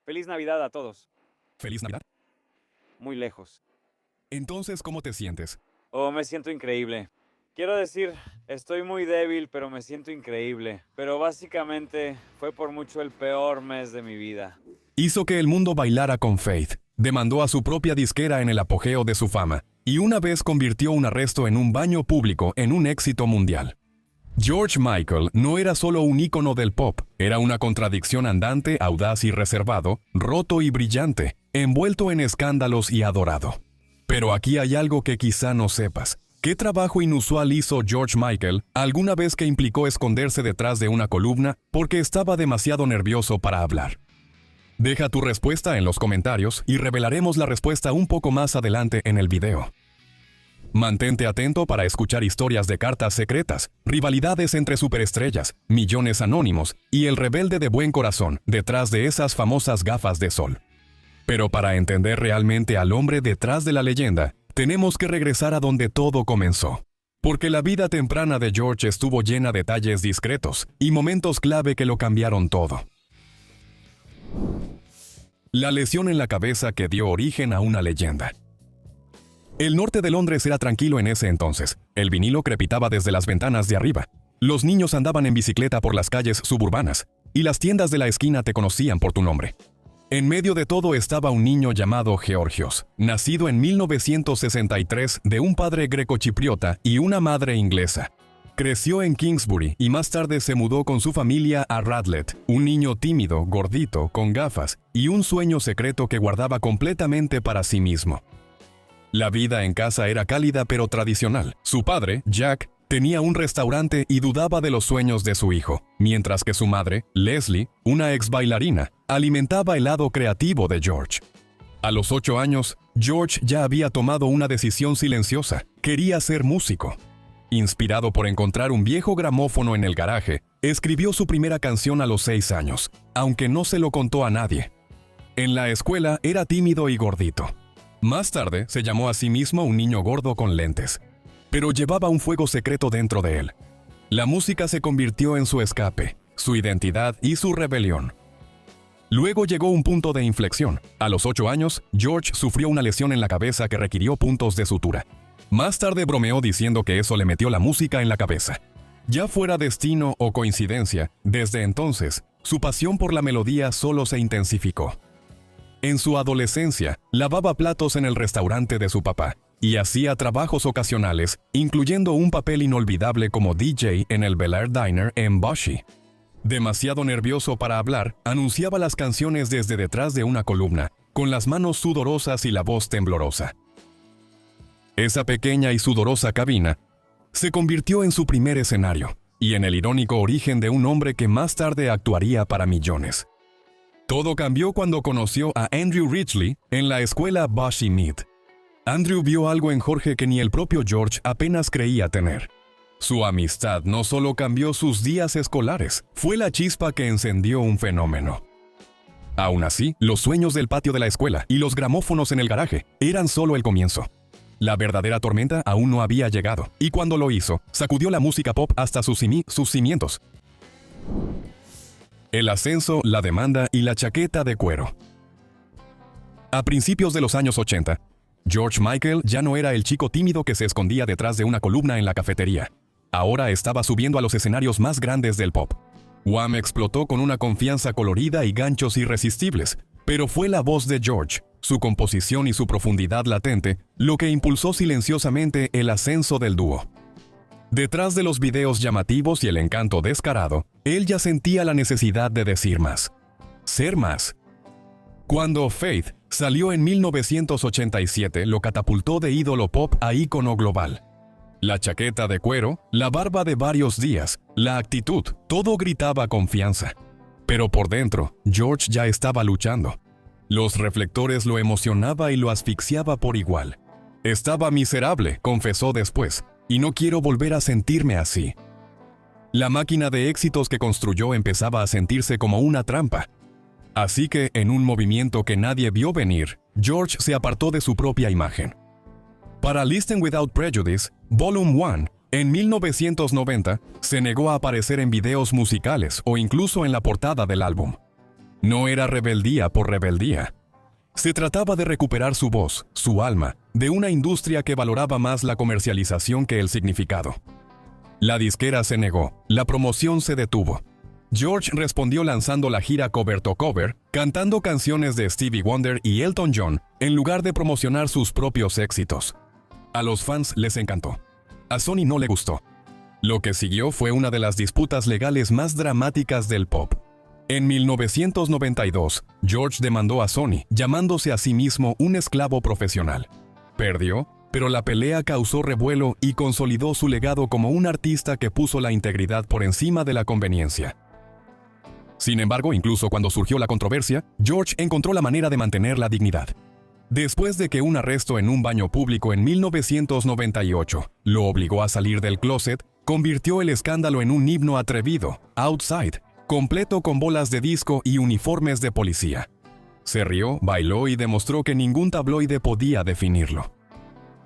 Feliz Navidad a todos. ¿Feliz Navidad? Muy lejos. Entonces, ¿cómo te sientes? Oh, me siento increíble. Quiero decir, estoy muy débil, pero me siento increíble. Pero básicamente fue por mucho el peor mes de mi vida. Hizo que el mundo bailara con Faith, demandó a su propia disquera en el apogeo de su fama, y una vez convirtió un arresto en un baño público en un éxito mundial. George Michael no era solo un ícono del pop, era una contradicción andante, audaz y reservado, roto y brillante, envuelto en escándalos y adorado. Pero aquí hay algo que quizá no sepas. ¿Qué trabajo inusual hizo George Michael alguna vez que implicó esconderse detrás de una columna porque estaba demasiado nervioso para hablar? Deja tu respuesta en los comentarios y revelaremos la respuesta un poco más adelante en el video. Mantente atento para escuchar historias de cartas secretas, rivalidades entre superestrellas, millones anónimos y el rebelde de buen corazón detrás de esas famosas gafas de sol. Pero para entender realmente al hombre detrás de la leyenda, tenemos que regresar a donde todo comenzó. Porque la vida temprana de George estuvo llena de detalles discretos y momentos clave que lo cambiaron todo. La lesión en la cabeza que dio origen a una leyenda. El norte de Londres era tranquilo en ese entonces. El vinilo crepitaba desde las ventanas de arriba. Los niños andaban en bicicleta por las calles suburbanas, y las tiendas de la esquina te conocían por tu nombre. En medio de todo estaba un niño llamado Georgios, nacido en 1963 de un padre greco-chipriota y una madre inglesa. Creció en Kingsbury y más tarde se mudó con su familia a Radlett, un niño tímido, gordito, con gafas y un sueño secreto que guardaba completamente para sí mismo. La vida en casa era cálida pero tradicional. Su padre, Jack, tenía un restaurante y dudaba de los sueños de su hijo, mientras que su madre, Leslie, una ex bailarina, alimentaba el lado creativo de George. A los 8 años, George ya había tomado una decisión silenciosa. Quería ser músico. Inspirado por encontrar un viejo gramófono en el garaje, escribió su primera canción a los 6 años, aunque no se lo contó a nadie. En la escuela era tímido y gordito. Más tarde se llamó a sí mismo un niño gordo con lentes, pero llevaba un fuego secreto dentro de él. La música se convirtió en su escape, su identidad y su rebelión. Luego llegó un punto de inflexión. A los 8 años, George sufrió una lesión en la cabeza que requirió puntos de sutura. Más tarde bromeó diciendo que eso le metió la música en la cabeza. Ya fuera destino o coincidencia, desde entonces, su pasión por la melodía solo se intensificó. En su adolescencia, lavaba platos en el restaurante de su papá y hacía trabajos ocasionales, incluyendo un papel inolvidable como DJ en el Bel Air Diner en Bushey. Demasiado nervioso para hablar, anunciaba las canciones desde detrás de una columna, con las manos sudorosas y la voz temblorosa. Esa pequeña y sudorosa cabina se convirtió en su primer escenario y en el irónico origen de un hombre que más tarde actuaría para millones. Todo cambió cuando conoció a Andrew Ridgeley en la escuela Bushey Mead. Andrew vio algo en Jorge que ni el propio George apenas creía tener. Su amistad no solo cambió sus días escolares, fue la chispa que encendió un fenómeno. Aún así, los sueños del patio de la escuela y los gramófonos en el garaje eran solo el comienzo. La verdadera tormenta aún no había llegado, y cuando lo hizo, sacudió la música pop hasta sus cimientos. El ascenso, la demanda y la chaqueta de cuero. A principios de los años 80, George Michael ya no era el chico tímido que se escondía detrás de una columna en la cafetería. Ahora estaba subiendo a los escenarios más grandes del pop. Wham explotó con una confianza colorida y ganchos irresistibles, pero fue la voz de George, su composición y su profundidad latente, lo que impulsó silenciosamente el ascenso del dúo. Detrás de los videos llamativos y el encanto descarado, él ya sentía la necesidad de decir más. Ser más. Cuando Faith salió en 1987, lo catapultó de ídolo pop a ícono global. La chaqueta de cuero, la barba de varios días, la actitud, todo gritaba confianza. Pero por dentro, George ya estaba luchando. Los reflectores lo emocionaba y lo asfixiaba por igual. Estaba miserable, confesó después, y no quiero volver a sentirme así. La máquina de éxitos que construyó empezaba a sentirse como una trampa. Así que, en un movimiento que nadie vio venir, George se apartó de su propia imagen. Para Listen Without Prejudice, Volume 1, en 1990, se negó a aparecer en videos musicales o incluso en la portada del álbum. No era rebeldía por rebeldía. Se trataba de recuperar su voz, su alma, de una industria que valoraba más la comercialización que el significado. La disquera se negó, la promoción se detuvo. George respondió lanzando la gira Cover to Cover, cantando canciones de Stevie Wonder y Elton John, en lugar de promocionar sus propios éxitos. A los fans les encantó. A Sony no le gustó. Lo que siguió fue una de las disputas legales más dramáticas del pop. En 1992, George demandó a Sony, llamándose a sí mismo un esclavo profesional. Perdió, pero la pelea causó revuelo y consolidó su legado como un artista que puso la integridad por encima de la conveniencia. Sin embargo, incluso cuando surgió la controversia, George encontró la manera de mantener la dignidad. Después de que un arresto en un baño público en 1998 lo obligó a salir del closet, convirtió el escándalo en un himno atrevido, Outside, completo con bolas de disco y uniformes de policía. Se rió, bailó y demostró que ningún tabloide podía definirlo.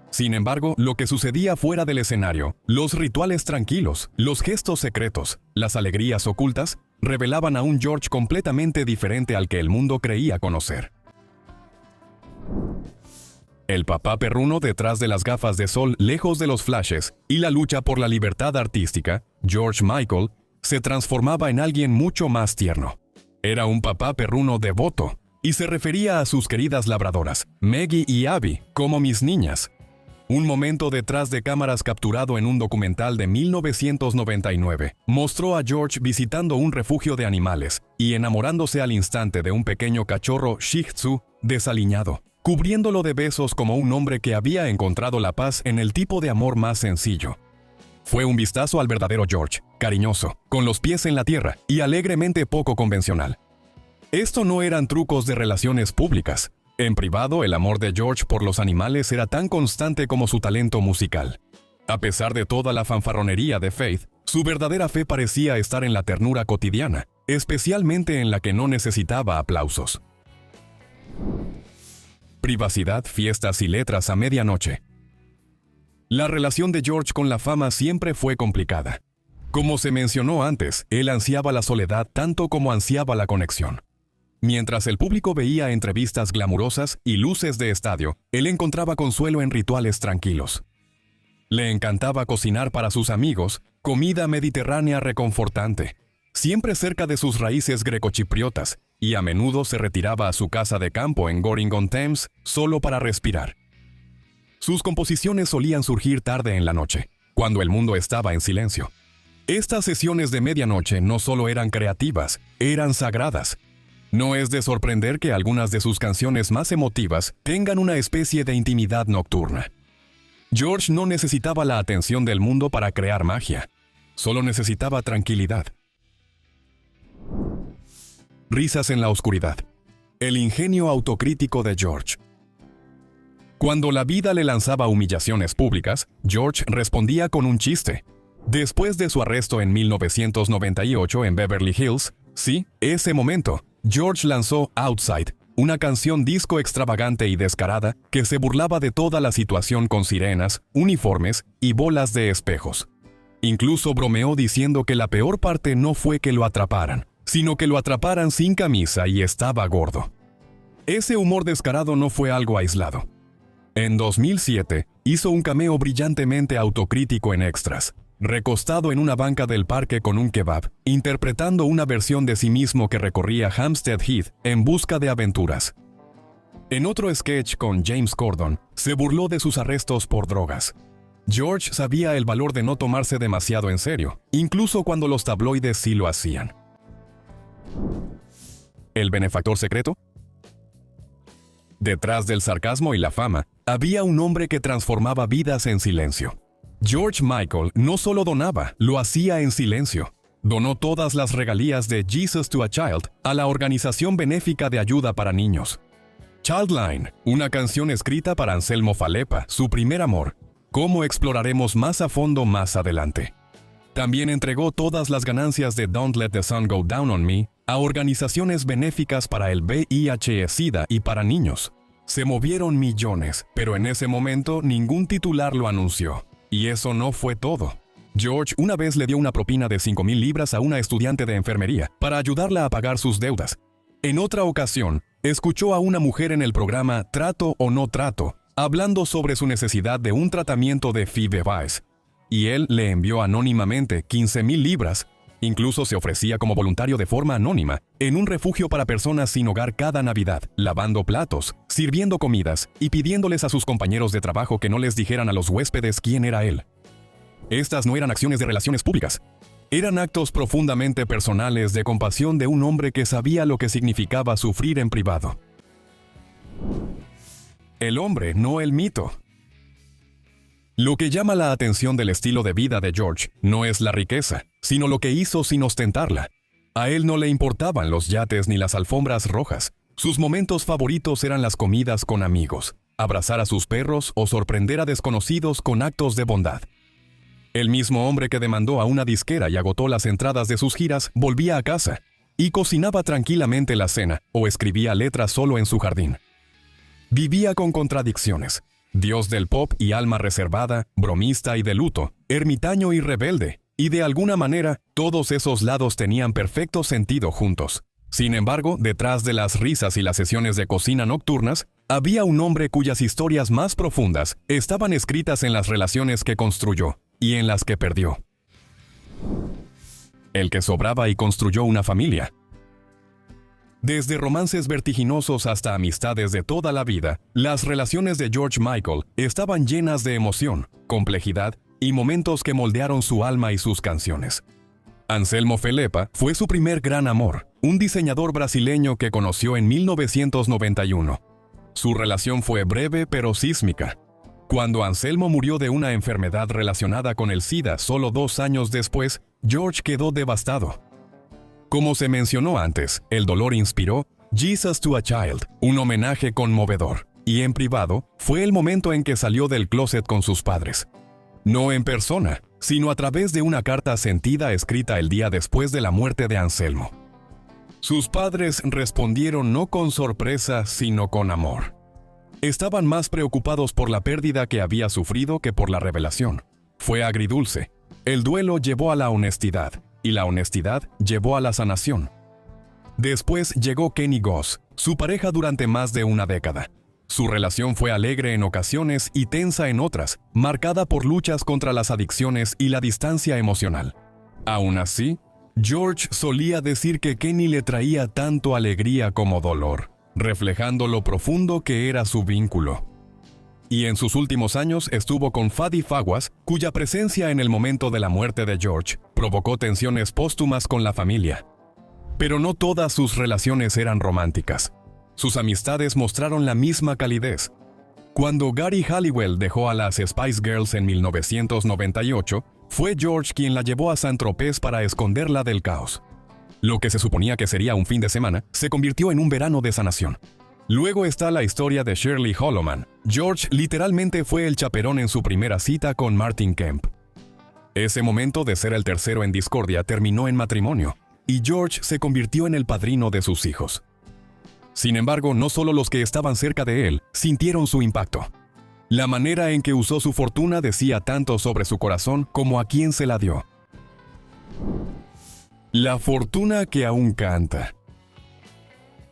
Sin embargo, lo que sucedía fuera del escenario, los rituales tranquilos, los gestos secretos, las alegrías ocultas, revelaban a un George completamente diferente al que el mundo creía conocer. El papá perruno detrás de las gafas de sol lejos de los flashes y la lucha por la libertad artística, George Michael, se transformaba en alguien mucho más tierno. Era un papá perruno devoto y se refería a sus queridas labradoras, Maggie y Abby, como mis niñas. Un momento detrás de cámaras capturado en un documental de 1999 mostró a George visitando un refugio de animales y enamorándose al instante de un pequeño cachorro Shih Tzu desaliñado, cubriéndolo de besos como un hombre que había encontrado la paz en el tipo de amor más sencillo. Fue un vistazo al verdadero George, cariñoso, con los pies en la tierra y alegremente poco convencional. Esto no eran trucos de relaciones públicas. En privado, el amor de George por los animales era tan constante como su talento musical. A pesar de toda la fanfarronería de Faith, su verdadera fe parecía estar en la ternura cotidiana, especialmente en la que no necesitaba aplausos. Privacidad, fiestas y letras a medianoche. La relación de George con la fama siempre fue complicada. Como se mencionó antes, él ansiaba la soledad tanto como ansiaba la conexión. Mientras el público veía entrevistas glamurosas y luces de estadio, él encontraba consuelo en rituales tranquilos. Le encantaba cocinar para sus amigos, comida mediterránea reconfortante, siempre cerca de sus raíces grecochipriotas, y a menudo se retiraba a su casa de campo en Goring-on-Thames solo para respirar. Sus composiciones solían surgir tarde en la noche, cuando el mundo estaba en silencio. Estas sesiones de medianoche no solo eran creativas, eran sagradas. No es de sorprender que algunas de sus canciones más emotivas tengan una especie de intimidad nocturna. George no necesitaba la atención del mundo para crear magia, solo necesitaba tranquilidad. Risas en la oscuridad. El ingenio autocrítico de George. Cuando la vida le lanzaba humillaciones públicas, George respondía con un chiste. Después de su arresto en 1998 en Beverly Hills, sí, ese momento, George lanzó Outside, una canción disco extravagante y descarada que se burlaba de toda la situación con sirenas, uniformes y bolas de espejos. Incluso bromeó diciendo que la peor parte no fue que lo atraparan, sino que lo atraparan sin camisa y estaba gordo. Ese humor descarado no fue algo aislado. En 2007, hizo un cameo brillantemente autocrítico en Extras, recostado en una banca del parque con un kebab, interpretando una versión de sí mismo que recorría Hampstead Heath en busca de aventuras. En otro sketch con James Corden, se burló de sus arrestos por drogas. George sabía el valor de no tomarse demasiado en serio, incluso cuando los tabloides sí lo hacían. ¿El benefactor secreto? Detrás del sarcasmo y la fama, había un hombre que transformaba vidas en silencio. George Michael no solo donaba, lo hacía en silencio. Donó todas las regalías de Jesus to a Child a la organización benéfica de ayuda para niños. Childline, una canción escrita para Anselmo Falepa, su primer amor, como exploraremos más a fondo más adelante. También entregó todas las ganancias de Don't Let the Sun Go Down on Me a organizaciones benéficas para el VIH-Sida y para niños. Se movieron millones, pero en ese momento ningún titular lo anunció. Y eso no fue todo. George una vez le dio una propina de 5,000 libras a una estudiante de enfermería para ayudarla a pagar sus deudas. En otra ocasión, escuchó a una mujer en el programa Trato o no trato, hablando sobre su necesidad de un tratamiento de Phoebe Weiss, y él le envió anónimamente 15,000 libras. Incluso se ofrecía como voluntario de forma anónima en un refugio para personas sin hogar cada Navidad, lavando platos, sirviendo comidas y pidiéndoles a sus compañeros de trabajo que no les dijeran a los huéspedes quién era él. Estas no eran acciones de relaciones públicas. Eran actos profundamente personales de compasión de un hombre que sabía lo que significaba sufrir en privado. El hombre, no el mito. Lo que llama la atención del estilo de vida de George no es la riqueza, sino lo que hizo sin ostentarla. A él no le importaban los yates ni las alfombras rojas. Sus momentos favoritos eran las comidas con amigos, abrazar a sus perros o sorprender a desconocidos con actos de bondad. El mismo hombre que demandó a una disquera y agotó las entradas de sus giras volvía a casa y cocinaba tranquilamente la cena o escribía letras solo en su jardín. Vivía con contradicciones. Dios del pop y alma reservada, bromista y de luto, ermitaño y rebelde, y de alguna manera, todos esos lados tenían perfecto sentido juntos. Sin embargo, detrás de las risas y las sesiones de cocina nocturnas, había un hombre cuyas historias más profundas estaban escritas en las relaciones que construyó y en las que perdió. El que sobraba y construyó una familia. Desde romances vertiginosos hasta amistades de toda la vida, las relaciones de George Michael estaban llenas de emoción, complejidad y momentos que moldearon su alma y sus canciones. Anselmo Felepa fue su primer gran amor, un diseñador brasileño que conoció en 1991. Su relación fue breve pero sísmica. Cuando Anselmo murió de una enfermedad relacionada con el SIDA solo 2 años después, George quedó devastado. Como se mencionó antes, el dolor inspiró Jesus to a Child, un homenaje conmovedor, y en privado fue el momento en que salió del closet con sus padres. No en persona, sino a través de una carta sentida escrita el día después de la muerte de Anselmo. Sus padres respondieron no con sorpresa, sino con amor. Estaban más preocupados por la pérdida que había sufrido que por la revelación. Fue agridulce. El duelo llevó a la honestidad, y la honestidad llevó a la sanación. Después llegó Kenny Goss, su pareja durante más de una década. Su relación fue alegre en ocasiones y tensa en otras, marcada por luchas contra las adicciones y la distancia emocional. Aún así, George solía decir que Kenny le traía tanto alegría como dolor, reflejando lo profundo que era su vínculo. Y en sus últimos años estuvo con Fadi Fawaz, cuya presencia en el momento de la muerte de George provocó tensiones póstumas con la familia. Pero no todas sus relaciones eran románticas. Sus amistades mostraron la misma calidez. Cuando Gary Halliwell dejó a las Spice Girls en 1998, fue George quien la llevó a Saint-Tropez para esconderla del caos. Lo que se suponía que sería un fin de semana, se convirtió en un verano de sanación. Luego está la historia de Shirley Holloman. George literalmente fue el chaperón en su primera cita con Martin Kemp. Ese momento de ser el tercero en discordia terminó en matrimonio, y George se convirtió en el padrino de sus hijos. Sin embargo, no solo los que estaban cerca de él sintieron su impacto. La manera en que usó su fortuna decía tanto sobre su corazón como a quién se la dio. La fortuna que aún canta.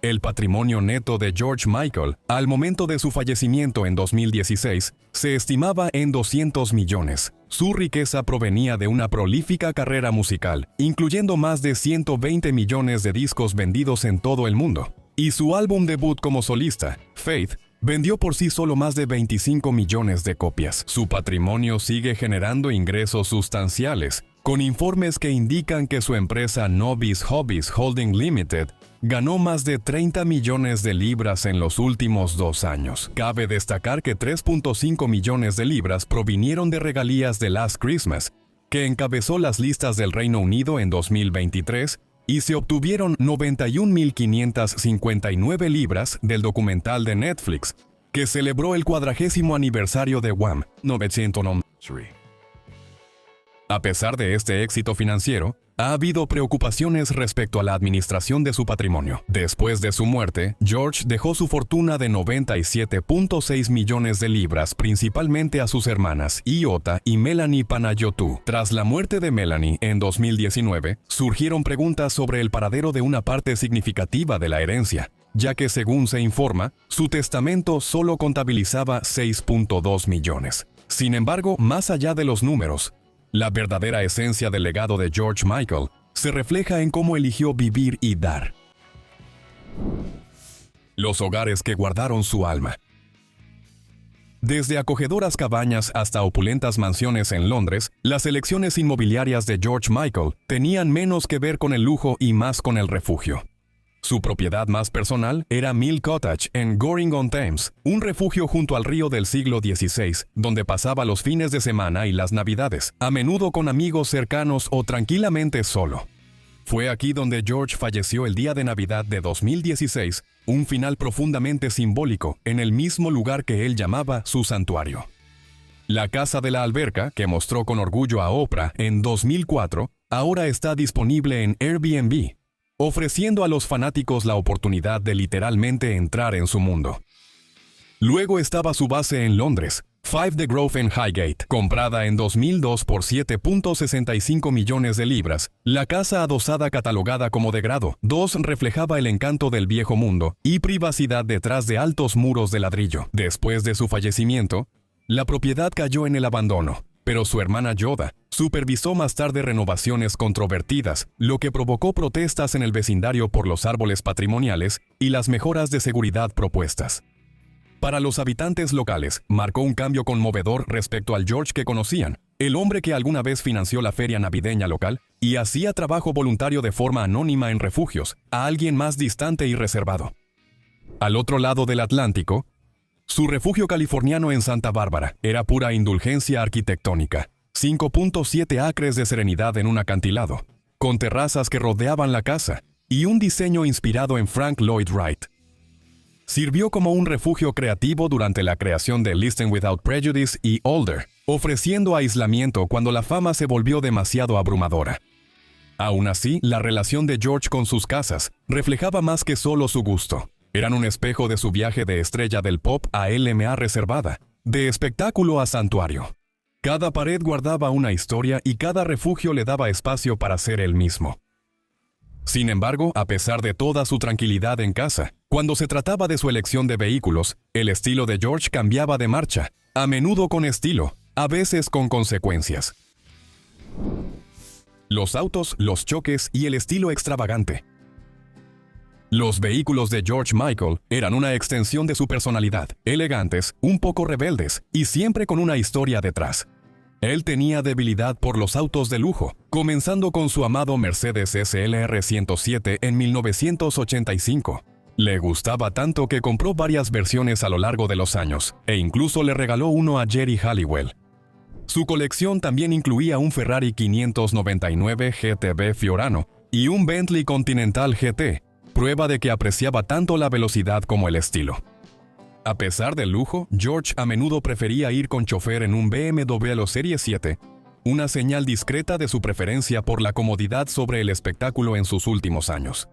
El patrimonio neto de George Michael, al momento de su fallecimiento en 2016, se estimaba en 200 millones. Su riqueza provenía de una prolífica carrera musical, incluyendo más de 120 millones de discos vendidos en todo el mundo. Y su álbum debut como solista, Faith, vendió por sí solo más de 25 millones de copias. Su patrimonio sigue generando ingresos sustanciales, con informes que indican que su empresa Nobis Hobbies Holding Limited ganó más de 30 millones de libras en los últimos 2 años. Cabe destacar que 3.5 millones de libras provinieron de regalías de Last Christmas, que encabezó las listas del Reino Unido en 2023, y se obtuvieron 91.559 libras del documental de Netflix, que celebró el 40º aniversario de Wham! 993. A pesar de este éxito financiero, Ha habido preocupaciones respecto a la administración de su patrimonio. Después de su muerte, George dejó su fortuna de 97.6 millones de libras principalmente a sus hermanas Iota y Melanie Panayotou. Tras la muerte de Melanie en 2019, surgieron preguntas sobre el paradero de una parte significativa de la herencia, ya que según se informa, su testamento solo contabilizaba 6.2 millones. Sin embargo, más allá de los números, la verdadera esencia del legado de George Michael se refleja en cómo eligió vivir y dar. Los hogares que guardaron su alma. Desde acogedoras cabañas hasta opulentas mansiones en Londres, las elecciones inmobiliarias de George Michael tenían menos que ver con el lujo y más con el refugio. Su propiedad más personal era Mill Cottage en Goring-on-Thames, un refugio junto al río del siglo XVI, donde pasaba los fines de semana y las navidades, a menudo con amigos cercanos o tranquilamente solo. Fue aquí donde George falleció el día de Navidad de 2016, un final profundamente simbólico en el mismo lugar que él llamaba su santuario. La casa de la alberca, que mostró con orgullo a Oprah en 2004, ahora está disponible en Airbnb, ofreciendo a los fanáticos la oportunidad de literalmente entrar en su mundo. Luego estaba su base en Londres, 5 The Grove en Highgate, comprada en 2002 por 7.65 millones de libras. La casa adosada catalogada como de grado 2 reflejaba el encanto del viejo mundo y privacidad detrás de altos muros de ladrillo. Después de su fallecimiento, la propiedad cayó en el abandono, pero su hermana Yoda supervisó más tarde renovaciones controvertidas, lo que provocó protestas en el vecindario por los árboles patrimoniales y las mejoras de seguridad propuestas. Para los habitantes locales, marcó un cambio conmovedor respecto al George que conocían, el hombre que alguna vez financió la feria navideña local y hacía trabajo voluntario de forma anónima en refugios, a alguien más distante y reservado. Al otro lado del Atlántico, su refugio californiano en Santa Bárbara era pura indulgencia arquitectónica. 5.7 acres de serenidad en un acantilado, con terrazas que rodeaban la casa y un diseño inspirado en Frank Lloyd Wright. Sirvió como un refugio creativo durante la creación de Listen Without Prejudice y Older, ofreciendo aislamiento cuando la fama se volvió demasiado abrumadora. Aún así, la relación de George con sus casas reflejaba más que solo su gusto. Eran un espejo de su viaje de estrella del pop a LMA reservada, de espectáculo a santuario. Cada pared guardaba una historia y cada refugio le daba espacio para ser él mismo. Sin embargo, a pesar de toda su tranquilidad en casa, cuando se trataba de su elección de vehículos, el estilo de George cambiaba de marcha, a menudo con estilo, a veces con consecuencias. Los autos, los choques y el estilo extravagante. Los vehículos de George Michael eran una extensión de su personalidad, elegantes, un poco rebeldes y siempre con una historia detrás. Él tenía debilidad por los autos de lujo, comenzando con su amado Mercedes SLR 107 en 1985. Le gustaba tanto que compró varias versiones a lo largo de los años, e incluso le regaló uno a Jerry Halliwell. Su colección también incluía un Ferrari 599 GTB Fiorano y un Bentley Continental GT, prueba de que apreciaba tanto la velocidad como el estilo. A pesar del lujo, George a menudo prefería ir con chofer en un BMW Serie 7, una señal discreta de su preferencia por la comodidad sobre el espectáculo en sus últimos años.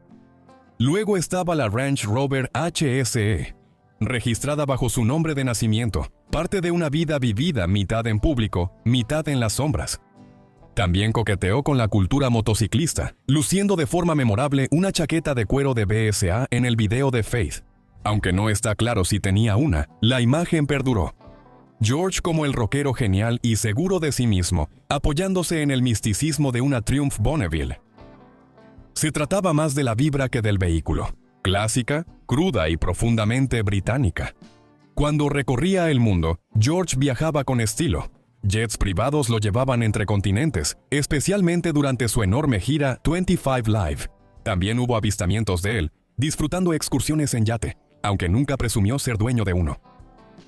Luego estaba la Range Rover HSE, registrada bajo su nombre de nacimiento, parte de una vida vivida mitad en público, mitad en las sombras. También coqueteó con la cultura motociclista, luciendo de forma memorable una chaqueta de cuero de BSA en el video de Faith. Aunque no está claro si tenía una, la imagen perduró. George como el rockero genial y seguro de sí mismo, apoyándose en el misticismo de una Triumph Bonneville. Se trataba más de la vibra que del vehículo, clásica, cruda y profundamente británica. Cuando recorría el mundo, George viajaba con estilo. Jets privados lo llevaban entre continentes, especialmente durante su enorme gira 25 Live. También hubo avistamientos de él, disfrutando excursiones en yate, aunque nunca presumió ser dueño de uno.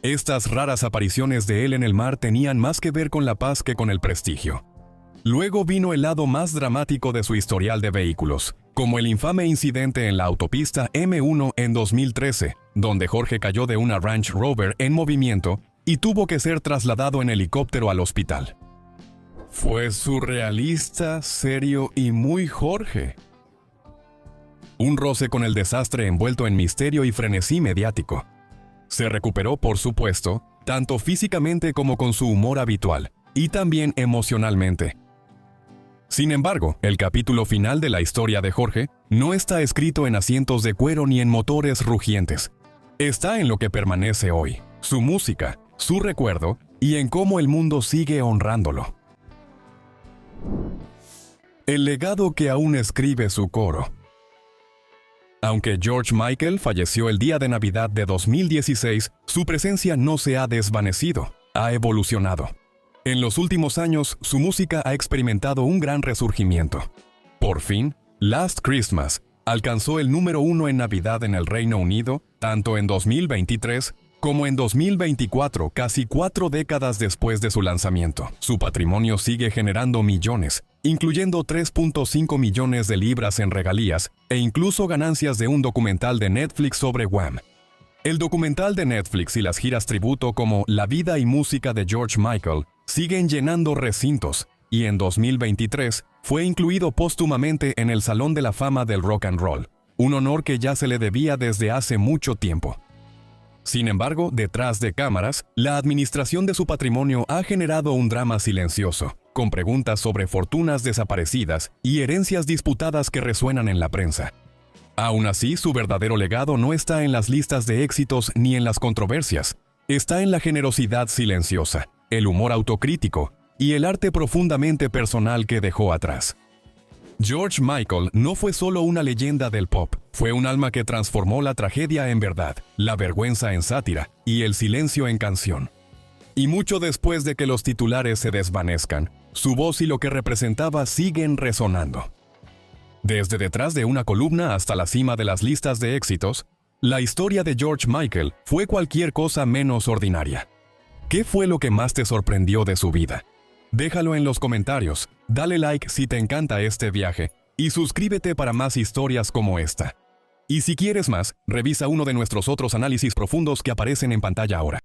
Estas raras apariciones de él en el mar tenían más que ver con la paz que con el prestigio. Luego vino el lado más dramático de su historial de vehículos, como el infame incidente en la autopista M1 en 2013, donde Jorge cayó de una Range Rover en movimiento y tuvo que ser trasladado en helicóptero al hospital. Fue surrealista, serio y muy Jorge. Un roce con el desastre envuelto en misterio y frenesí mediático. Se recuperó, por supuesto, tanto físicamente como con su humor habitual, y también emocionalmente. Sin embargo, el capítulo final de la historia de Jorge no está escrito en asientos de cuero ni en motores rugientes. Está en lo que permanece hoy, su música, su recuerdo y en cómo el mundo sigue honrándolo. El legado que aún escribe su coro. Aunque George Michael falleció el día de Navidad de 2016, su presencia no se ha desvanecido, ha evolucionado. En los últimos años, su música ha experimentado un gran resurgimiento. Por fin, Last Christmas alcanzó el número 1 en Navidad en el Reino Unido, tanto en 2023 como en 2024, casi 4 décadas después de su lanzamiento. Su patrimonio sigue generando millones, incluyendo 3.5 millones de libras en regalías e incluso ganancias de un documental de Netflix sobre Wham. El documental de Netflix y las giras tributo como La vida y música de George Michael siguen llenando recintos, y en 2023 fue incluido póstumamente en el Salón de la Fama del Rock and Roll, un honor que ya se le debía desde hace mucho tiempo. Sin embargo, detrás de cámaras, la administración de su patrimonio ha generado un drama silencioso, con preguntas sobre fortunas desaparecidas y herencias disputadas que resuenan en la prensa. Aún así, su verdadero legado no está en las listas de éxitos ni en las controversias. Está en la generosidad silenciosa, el humor autocrítico y el arte profundamente personal que dejó atrás. George Michael no fue solo una leyenda del pop, fue un alma que transformó la tragedia en verdad, la vergüenza en sátira y el silencio en canción. Y mucho después de que los titulares se desvanezcan, su voz y lo que representaba siguen resonando. Desde detrás de una columna hasta la cima de las listas de éxitos, la historia de George Michael fue cualquier cosa menos ordinaria. ¿Qué fue lo que más te sorprendió de su vida? Déjalo en los comentarios, dale like si te encanta este viaje y suscríbete para más historias como esta. Y si quieres más, revisa uno de nuestros otros análisis profundos que aparecen en pantalla ahora.